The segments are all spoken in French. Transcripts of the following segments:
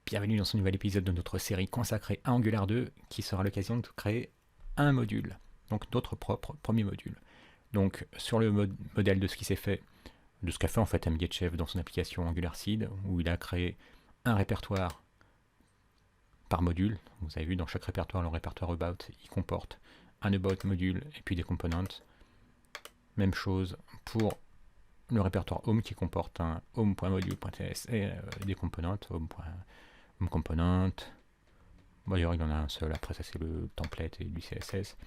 Bienvenue dans ce nouvel épisode de notre série consacrée à Angular 2 qui sera l'occasion de créer un module, donc notre propre premier module. Donc sur le modèle de ce qui s'est fait, de ce qu'a fait en fait Amgetchev dans son application Angular Seed, où il a créé un répertoire par module. Vous avez vu dans chaque répertoire, le répertoire about, il comporte un about module et puis des components. Même chose pour le répertoire home qui comporte un home.module.ts et des components, home component. D'ailleurs, il y en a un seul, après ça c'est le template et du CSS.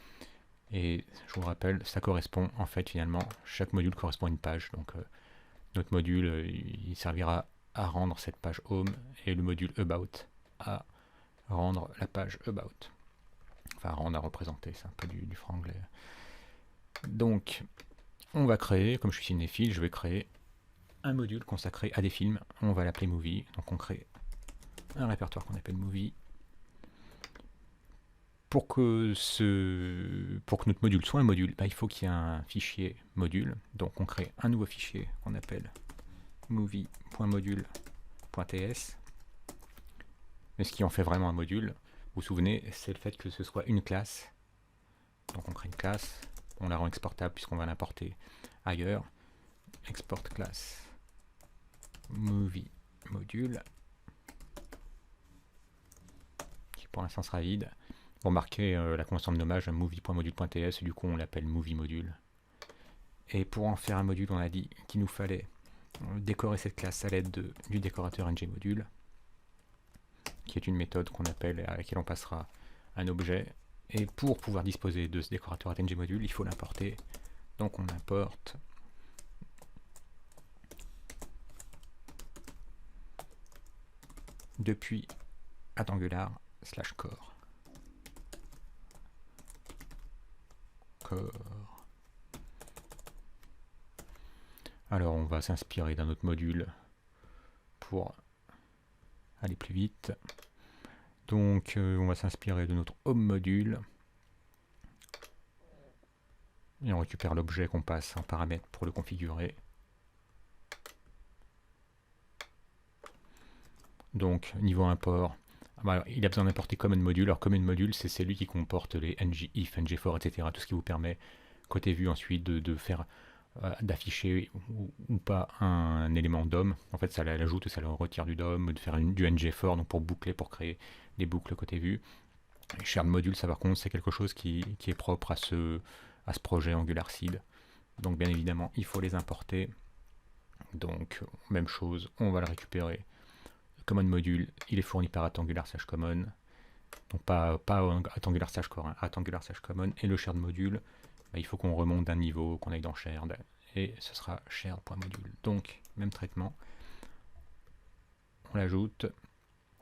Et je vous rappelle, ça correspond en fait finalement, chaque module correspond à une page. Donc notre module, il servira à rendre cette page home et le module about à rendre la page about. Enfin, rendre à représenter, c'est un peu du franglais. Donc, on va créer, comme je suis cinéphile, je vais créer un module consacré à des films. On va l'appeler Movie. Donc on crée un répertoire qu'on appelle Movie. Pour que notre module soit un module, il faut qu'il y ait un fichier module. Donc on crée un nouveau fichier qu'on appelle movie.module.ts. Mais ce qui en fait vraiment un module, vous vous souvenez, c'est le fait que ce soit une classe. Donc on crée une classe, on la rend exportable puisqu'on va l'importer ailleurs. Export class movie module, qui pour l'instant sera vide. Pour marquer la convention de nommage, movie.module.ts, du coup on l'appelle movie module. Et pour en faire un module, on a dit qu'il nous fallait décorer cette classe à l'aide du décorateur ngModule, qui est une méthode qu'on appelle, à laquelle on passera un objet. Et pour pouvoir disposer de ce décorateur ngModule, il faut l'importer. Donc on importe depuis @angular/core. Alors on va s'inspirer d'un autre module pour aller plus vite. Donc on va s'inspirer de notre home module et on récupère l'objet qu'on passe en paramètre pour le configurer. Donc niveau import, il a besoin d'importer common module. Alors common module, c'est celui qui comporte les ng, if, ng4, etc. Tout ce qui vous permet côté vue ensuite de faire d'afficher ou pas un élément DOM. En fait, ça l'ajoute, ça le retire du DOM, de faire du ng4, donc pour boucler, pour créer des boucles côté vue. Et shared module, ça par contre, c'est quelque chose qui est propre à ce projet Angular Seed. Donc bien évidemment, il faut les importer. Donc même chose, on va le récupérer. Common module, il est fourni par @angular/common. Donc pas @angular/core, @angular/common. Et le shared module, il faut qu'on remonte d'un niveau, qu'on aille dans shared. Et ce sera shared.module. Donc même traitement. On l'ajoute.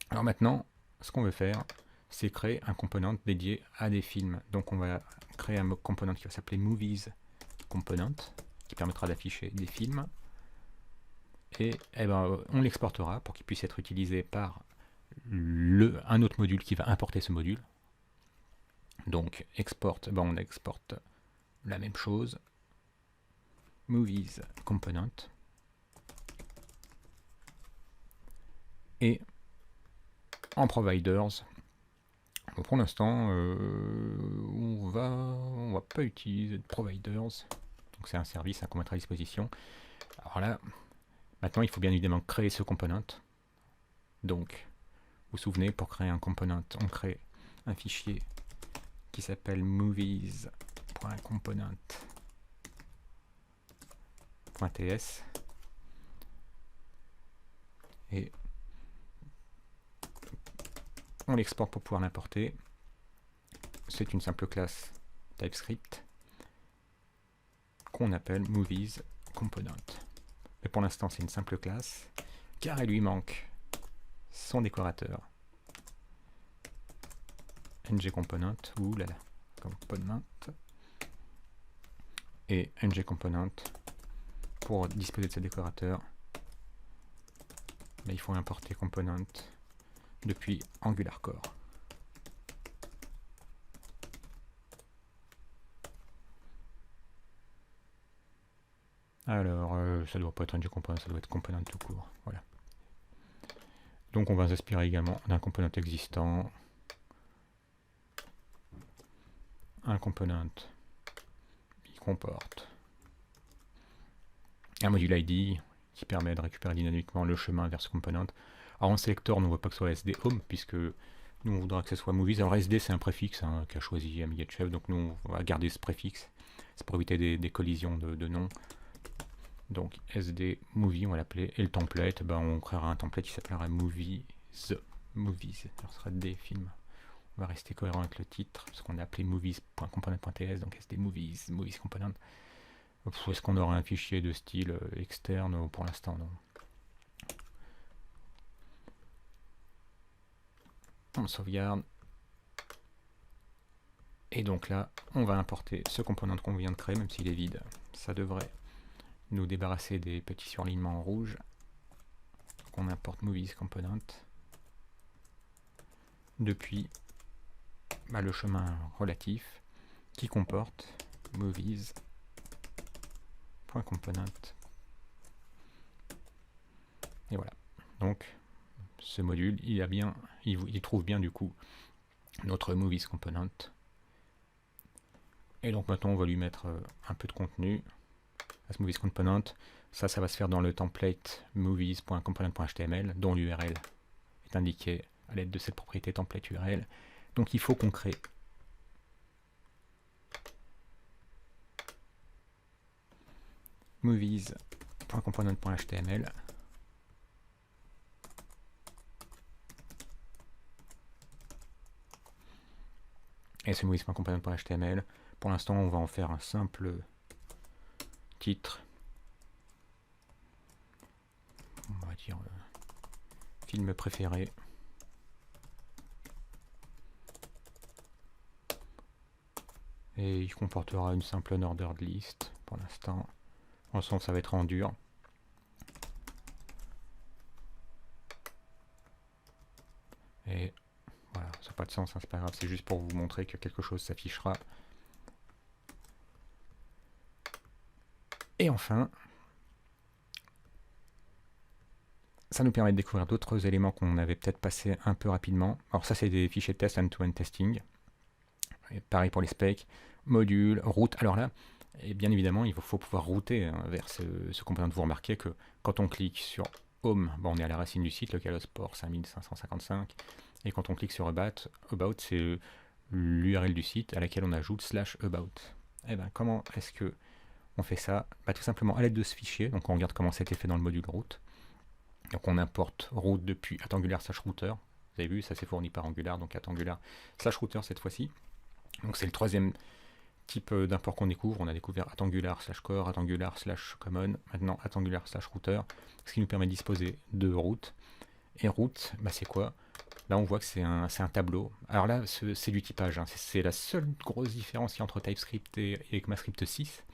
Alors maintenant, ce qu'on veut faire, c'est créer un component dédié à des films. Donc on va créer un component qui va s'appeler Movies Component, qui permettra d'afficher des films. Et on l'exportera pour qu'il puisse être utilisé par un autre module qui va importer ce module. Donc export, on exporte la même chose, Movies Component. Et en providers, pour l'instant, on va pas utiliser de providers. Donc c'est un service qu'on mettra à disposition. Alors là, maintenant il faut bien évidemment créer ce component. Donc, vous vous souvenez, pour créer un component, on crée un fichier qui s'appelle movies.component.ts et on l'exporte pour pouvoir l'importer. C'est une simple classe TypeScript qu'on appelle movies component. Mais pour l'instant, c'est une simple classe car elle lui manque son décorateur ngComponent ou component et ngComponent. Pour disposer de ce décorateur, il faut importer component depuis Angular Core. Alors, ça doit pas être ngComponent, ça doit être component tout court. Voilà. Donc on va s'inspirer également d'un component existant, un component qui comporte un module ID qui permet de récupérer dynamiquement le chemin vers ce component. Alors en selector, on ne voit pas que ce soit SD home, puisque nous on voudra que ce soit movies. Alors SD c'est un préfixe qu'a choisi Amiga-Chef, donc nous on va garder ce préfixe, c'est pour éviter des collisions de noms. Donc SD movie on va l'appeler, et le template, on créera un template qui s'appellera movies, alors ce sera des films. On va rester cohérent avec le titre, parce qu'on a appelé movies.component.ts, donc SD movies component. Est-ce qu'on aura un fichier de style externe? Pour l'instant non. On sauvegarde. Et donc là, on va importer ce component qu'on vient de créer, même s'il est vide. Ça devrait nous débarrasser des petits surlignements en rouge. Donc on importe movies component. Depuis le chemin relatif qui comporte movies.component. Et voilà. Donc ce module, il trouve bien du coup notre movies component. Et donc maintenant on va lui mettre un peu de contenu à ce movies component. Ça va se faire dans le template movies.component.html dont l'URL est indiquée à l'aide de cette propriété template URL. Donc il faut qu'on crée movies.component.html. Et ce movies.component.html, pour l'instant on va en faire un simple titre. On va dire film préféré. Et il comportera une simple unordered list pour l'instant. En sens, ça va être en dur. Et voilà, ça n'a pas de sens, c'est pas grave, c'est juste pour vous montrer que quelque chose s'affichera. Et enfin, ça nous permet de découvrir d'autres éléments qu'on avait peut-être passés un peu rapidement. Alors ça, c'est des fichiers de test end-to-end testing. Et pareil pour les specs, modules, route. Alors là, et bien évidemment, il faut pouvoir router vers ce component. Vous remarquez que quand on clique sur Home, on est à la racine du site, localhost port 5555. Et quand on clique sur About c'est l'URL du site à laquelle on ajoute /about. Et comment est-ce que on fait ça? Tout simplement à l'aide de ce fichier. Donc on regarde comment ça a été fait dans le module route. Donc on importe route depuis @angular/router. Vous avez vu, ça c'est fourni par Angular, donc @angular/router cette fois-ci. Donc c'est le troisième type d'import qu'on découvre. On a découvert @angular/core, @angular/common, maintenant @angular/router, ce qui nous permet de disposer de route. Et route, c'est quoi? Là on voit que c'est un tableau. Alors là c'est du typage, c'est la seule grosse différence qu'il y a entre TypeScript et ECMAScript 6.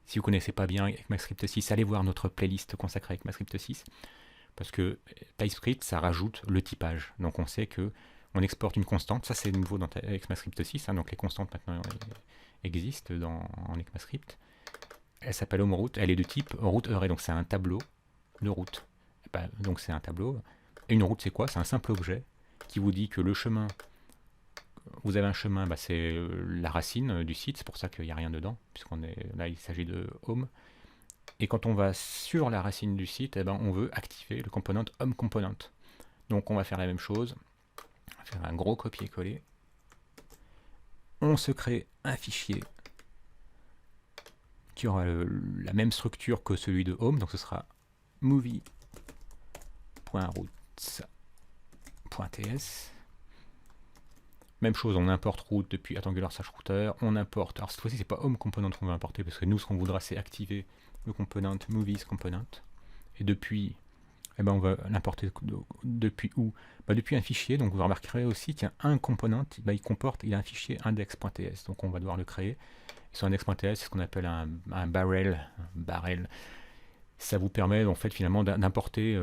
Si vous ne connaissez pas bien ECMAScript 6, allez voir notre playlist consacrée à ECMAScript 6, parce que TypeScript ça rajoute le typage. Donc on sait que on exporte une constante, ça c'est nouveau dans ECMAScript 6, donc les constantes maintenant existent en ECMAScript. Elle s'appelle homeRoute, elle est de type route-array, donc c'est un tableau de route. Donc c'est un tableau. Et une route c'est quoi? C'est un simple objet qui vous dit que le chemin, vous avez un chemin, c'est la racine du site, c'est pour ça qu'il n'y a rien dedans, puisqu'on est là, il s'agit de home. Et quand on va sur la racine du site, on veut activer le component homeComponent. Donc on va faire la même chose, on va faire un gros copier-coller. On se crée un fichier qui aura la même structure que celui de home, donc ce sera movie.routes.ts. Même chose, on importe route depuis @angular/router, on importe, alors cette fois-ci c'est pas home component qu'on va importer, parce que nous ce qu'on voudra c'est activer le component movies component, et depuis, on va l'importer depuis où? Depuis un fichier, donc vous remarquerez aussi, tiens, un component, il a un fichier index.ts, donc on va devoir le créer. Et sur index.ts, c'est ce qu'on appelle un barrel. Ça vous permet en fait finalement d'importer,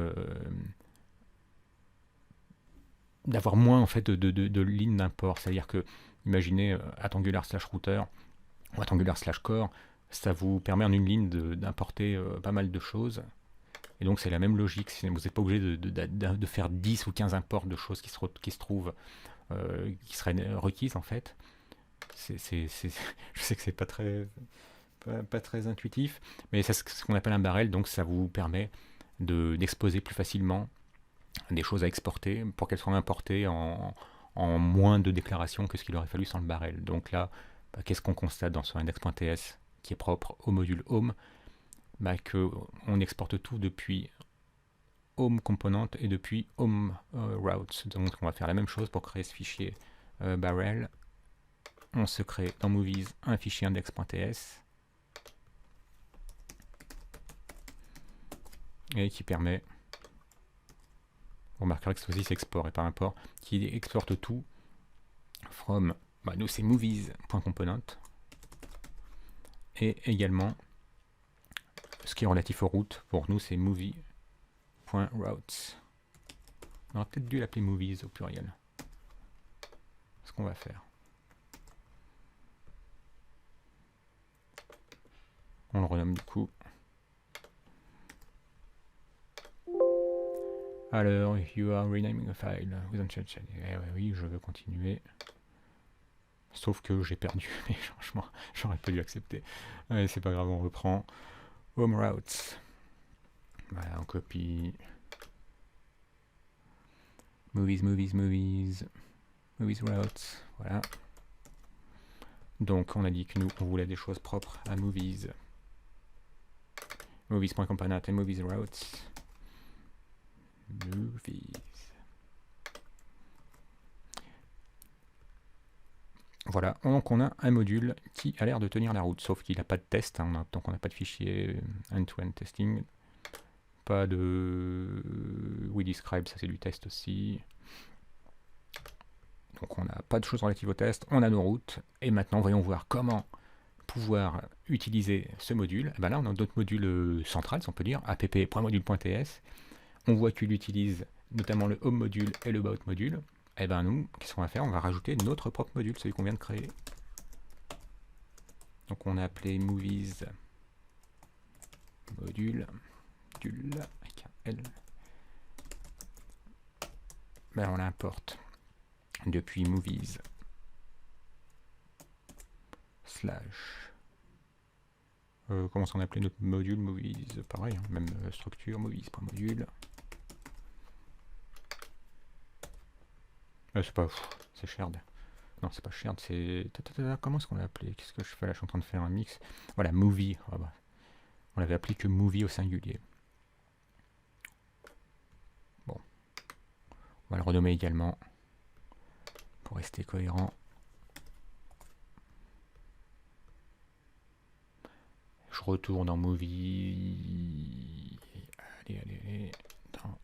d'avoir moins en fait de lignes d'import. C'est-à-dire que, imaginez @angular/router ou @angular/core, ça vous permet en une ligne d'importer pas mal de choses. Et donc c'est la même logique, vous n'êtes pas obligé de faire 10 ou 15 imports de choses qui se trouvent, qui seraient requises en fait. Je sais que c'est pas très intuitif, mais c'est ce qu'on appelle un barrel, donc ça vous permet d'exposer plus facilement des choses à exporter pour qu'elles soient importées en moins de déclarations que ce qu'il aurait fallu sans le barrel. Donc là, qu'est-ce qu'on constate dans ce index.ts qui est propre au module home? Qu'on exporte tout depuis home component et depuis home routes. Donc on va faire la même chose pour créer ce fichier barrel. On se crée dans movies un fichier index.ts et qui permet, vous remarquerez que cette fois-ci c'est export et pas import, qui exporte tout from, nous c'est movies.component et également ce qui est relatif aux routes, pour nous c'est movie.routes. On aurait peut-être dû l'appeler movies au pluriel. Ce qu'on va faire. On le renomme du coup. Alors, you are renaming a file. Oui, je veux continuer. Sauf que j'ai perdu, mais franchement, j'aurais pas dû accepter. Allez, c'est pas grave, on reprend. Home routes. Voilà, on copie. Movies routes. Voilà. Donc, on a dit que nous, on voulait des choses propres à movies. Movies.component et movies routes. Movies. Voilà, donc on a un module qui a l'air de tenir la route, sauf qu'il n'a pas de test, hein, donc on n'a pas de fichier end-to-end testing, pas de WeDescribe, ça c'est du test aussi. Donc on n'a pas de choses relatives au test, on a nos routes, et maintenant voyons voir comment pouvoir utiliser ce module. Et ben là on a d'autres modules centrales, si on peut dire, app.module.ts. On voit qu'il utilise notamment le home module et le about module. Et ben nous, qu'est-ce qu'on va faire? On va rajouter notre propre module, celui qu'on vient de créer. Donc on a appelé movies module avec un L. Ben on l'importe depuis movies slash comment on appelait notre module? Movies, pareil, hein, même structure, movies.module. C'est pas... c'est shared. Non, c'est pas shared, c'est... Comment est-ce qu'on l'a appelé? Qu'est-ce que je fais là? Je suis en train de faire un mix. Voilà, movie. Oh bah. On l'avait appelé que movie au singulier. Bon. On va le renommer également. Pour rester cohérent. Je retourne en movie. Allez. Dans...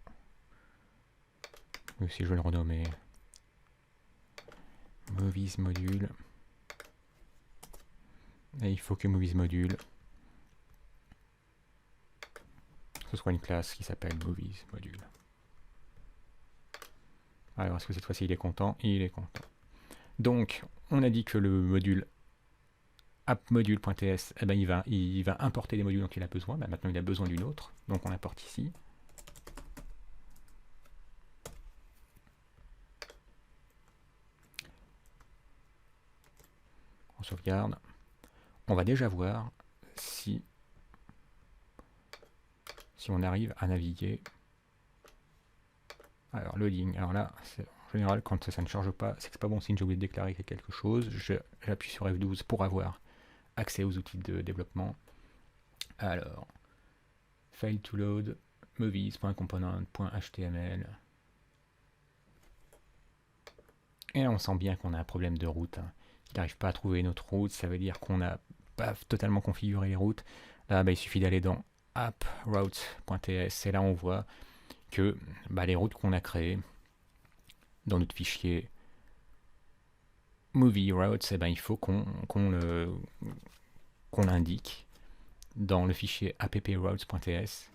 si je vais le renommer... movies module. Et il faut que movies module ce soit une classe qui s'appelle movies module. Alors est-ce que cette fois-ci il est content? Il est content. Donc on a dit que le module appmodule.ts, eh ben, il va importer les modules dont il a besoin. Ben, maintenant il a besoin d'une autre, donc on importe ici. On sauvegarde. On va déjà voir si on arrive à naviguer. Alors loading, alors là, en général quand ça ne charge pas, c'est que c'est pas bon signe, j'ai oublié de déclarer quelque chose. J'appuie sur F12 pour avoir accès aux outils de développement. Alors, fail to load, movies.component.html. Et là, on sent bien qu'on a un problème de route. Hein. Il n'arrive pas à trouver notre route, ça veut dire qu'on n'a pas totalement configuré les routes. Là, il suffit d'aller dans approutes.ts et là on voit que les routes qu'on a créées dans notre fichier movie routes, il faut qu'on l'indique dans le fichier approutes.ts.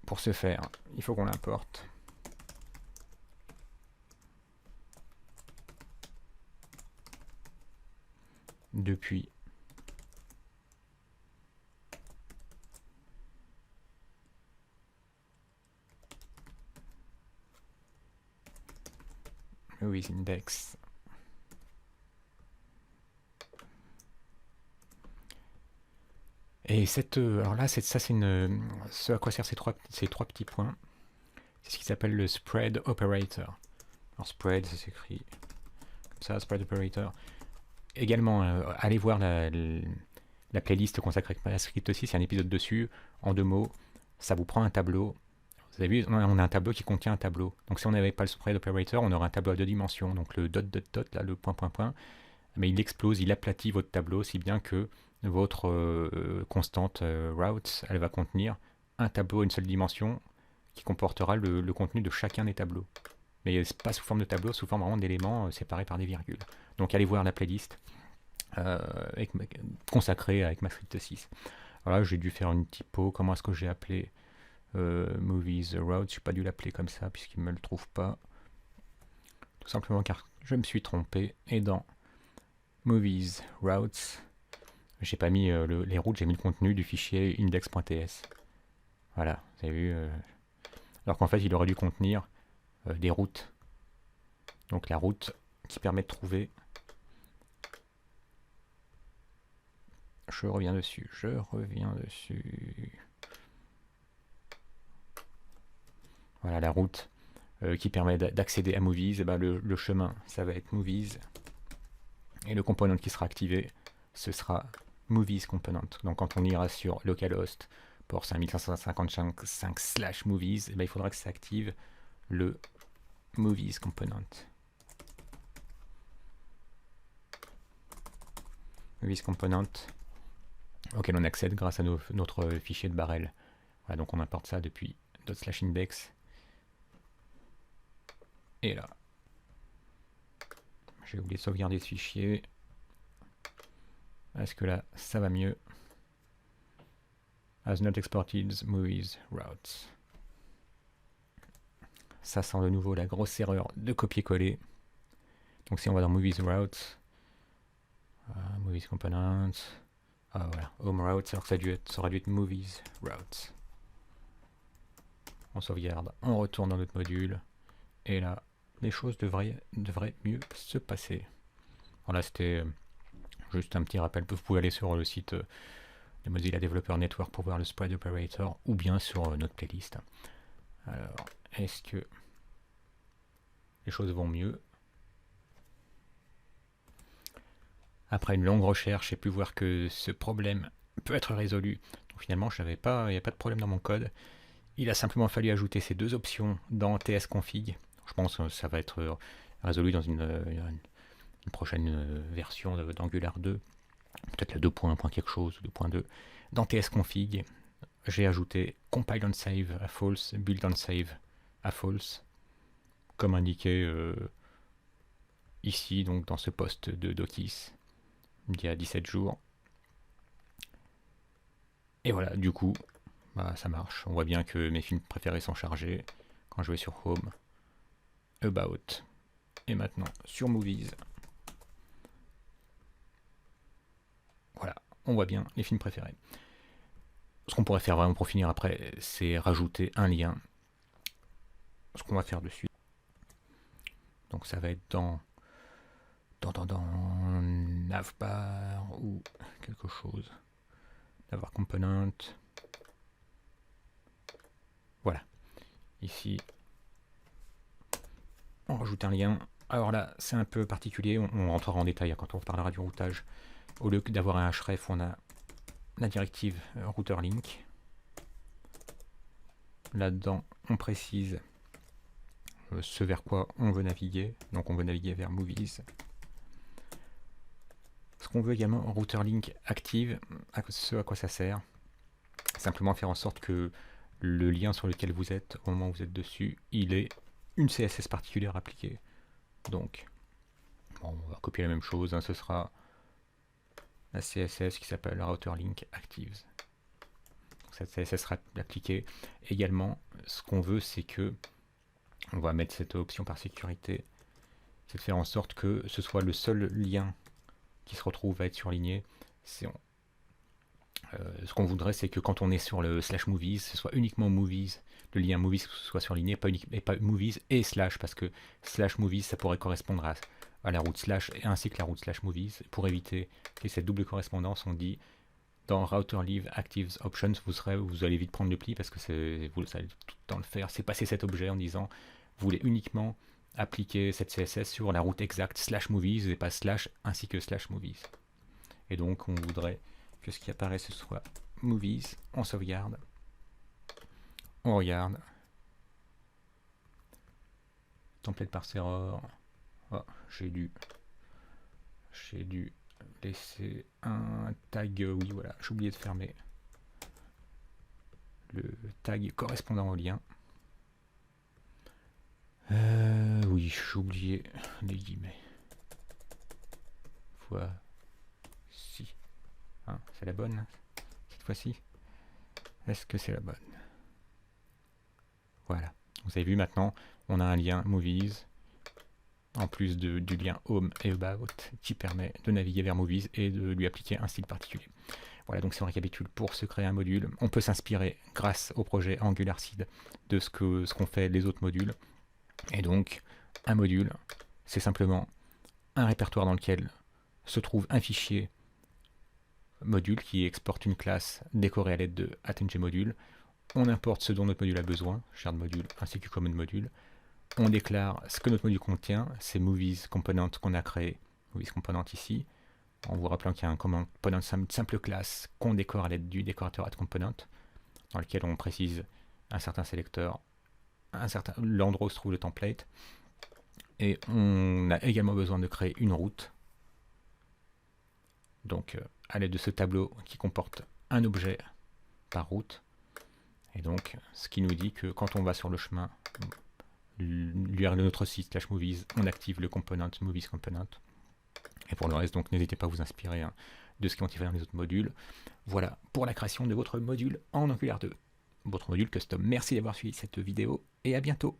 Pour ce faire, il faut qu'on l'importe. depuis Movies Index. Et alors là, ça c'est ce à quoi servent ces trois petits points. C'est ce qui s'appelle le spread operator. Alors spread, ça s'écrit comme ça, spread operator. Également, allez voir la playlist consacrée à Script 6, il y a un épisode dessus. En 2 mots, ça vous prend un tableau. Vous avez vu, on a un tableau qui contient un tableau. Donc si on n'avait pas le spread operator, on aurait un tableau à 2 dimensions. Donc le dot dot dot, là, le point point point, mais il explose, il aplatit votre tableau, si bien que votre constante routes, elle va contenir un tableau à une seule dimension qui comportera le contenu de chacun des tableaux. Mais pas sous forme de tableau, sous forme vraiment d'éléments séparés par des virgules. Donc allez voir la playlist consacrée avec Script 6. Voilà, j'ai dû faire une typo. Comment est-ce que j'ai appelé Movies Routes? Je n'ai pas dû l'appeler comme ça puisqu'il ne me le trouve pas. Tout simplement car je me suis trompé. Et dans Movies Routes, j'ai pas mis les routes, j'ai mis le contenu du fichier index.ts. Voilà, vous avez vu. Alors qu'en fait, il aurait dû contenir des routes. Donc la route qui permet de trouver. Je reviens dessus. Voilà la route qui permet d'accéder à Movies. Et ben le chemin, ça va être Movies. Et le component qui sera activé, ce sera Movies Component. Donc quand on ira sur localhost port 5555/movies, et ben il faudra que ça active le Movies Component. Movies Component auquel on accède grâce à notre fichier de barrel. Voilà, donc on importe ça depuis ./index. Et là, j'ai oublié de sauvegarder ce fichier. Est-ce que là, ça va mieux? As not exported movies routes. Ça sent de nouveau la grosse erreur de copier-coller. Donc si on va dans Movies Routes, Movies Components, voilà, Home Routes, alors que ça aurait dû être Movies Routes. On sauvegarde, on retourne dans notre module, et là, les choses devraient mieux se passer. Voilà, c'était juste un petit rappel. Vous pouvez aller sur le site de Mozilla Developer Network pour voir le spread operator, ou bien sur notre playlist. Alors, est-ce que les choses vont mieux? Après une longue recherche, j'ai pu voir que ce problème peut être résolu. Donc finalement, il n'y a pas de problème dans mon code. Il a simplement fallu ajouter ces 2 options dans tsconfig. Je pense que ça va être résolu dans une prochaine version d'Angular 2. Peut-être la 2. quelque chose, 2.2. Dans tsconfig, j'ai ajouté compile on save à false, build on save à false, comme indiqué ici, donc dans ce post de Dokis, d'il y a 17 jours. Et voilà, du coup, ça marche. On voit bien que mes films préférés sont chargés. Quand je vais sur Home, About, et maintenant sur Movies. Voilà, on voit bien les films préférés. Ce qu'on pourrait faire vraiment pour finir après, c'est rajouter un lien. Ce qu'on va faire dessus. Donc ça va être dans navbar ou quelque chose. Navbar component. Voilà. Ici, on rajoute un lien. Alors là, c'est un peu particulier. On rentrera en détail quand on parlera du routage. Au lieu d'avoir un href, on a la directive router link. Là-dedans, on précise ce vers quoi on veut naviguer. Donc on veut naviguer vers Movies. Ce qu'on veut également en router link active, ce à quoi ça sert, simplement faire en sorte que le lien sur lequel vous êtes, au moment où vous êtes dessus, il ait une CSS particulière appliquée. Donc, bon, on va copier la même chose, ce sera la CSS qui s'appelle router link actives. Donc, cette CSS sera appliquée. Également, ce qu'on veut, c'est que, on va mettre cette option par sécurité, c'est de faire en sorte que ce soit le seul lien qui se retrouve à être surligné. Ce qu'on voudrait, c'est que quand on est sur le slash movies, ce soit uniquement movies, le lien movies soit surligné, et pas movies et slash, parce que slash movies, ça pourrait correspondre à la route slash, ainsi que la route slash movies. Pour éviter qu'il y ait cette double correspondance, on dit dans Router Leave Actives Options, vous allez vite prendre le pli, parce que vous allez tout le temps le faire, c'est passer cet objet en disant, vous voulez uniquement appliquer cette CSS sur la route exacte slash movies, et pas slash ainsi que slash movies. Et donc on voudrait que ce qui apparaît ce soit movies, on sauvegarde, on regarde, template parse error, oh, j'ai dû laisser un tag, oui voilà, j'ai oublié de fermer le tag correspondant au lien. Oui, j'ai oublié les guillemets. Voici. Hein, c'est la bonne cette fois-ci? Est-ce que c'est la bonne? Voilà. Vous avez vu maintenant, on a un lien Movies, en plus du lien Home et About, qui permet de naviguer vers Movies et de lui appliquer un style particulier. Voilà, donc si on récapitule, pour se créer un module, on peut s'inspirer, grâce au projet AngularSeed, de ce qu'ont fait les autres modules. Et donc, un module, c'est simplement un répertoire dans lequel se trouve un fichier module qui exporte une classe décorée à l'aide de @ngModule. On importe ce dont notre module a besoin, shared module ainsi que common module. On déclare ce que notre module contient, c'est movies component qu'on a créé, movies component ici, en vous rappelant qu'il y a un component simple classe qu'on décore à l'aide du décorateur @component, dans lequel on précise un certain sélecteur, l'endroit où se trouve le template, et on a également besoin de créer une route. Donc à l'aide de ce tableau qui comporte un objet par route, et donc ce qui nous dit que quand on va sur le chemin, l'URL de notre site /movies, on active le component movies component. Et pour le reste, donc n'hésitez pas à vous inspirer de ce qui ont été fait dans les autres modules. Voilà pour la création de votre module en Angular 2, votre module custom. Merci d'avoir suivi cette vidéo et à bientôt.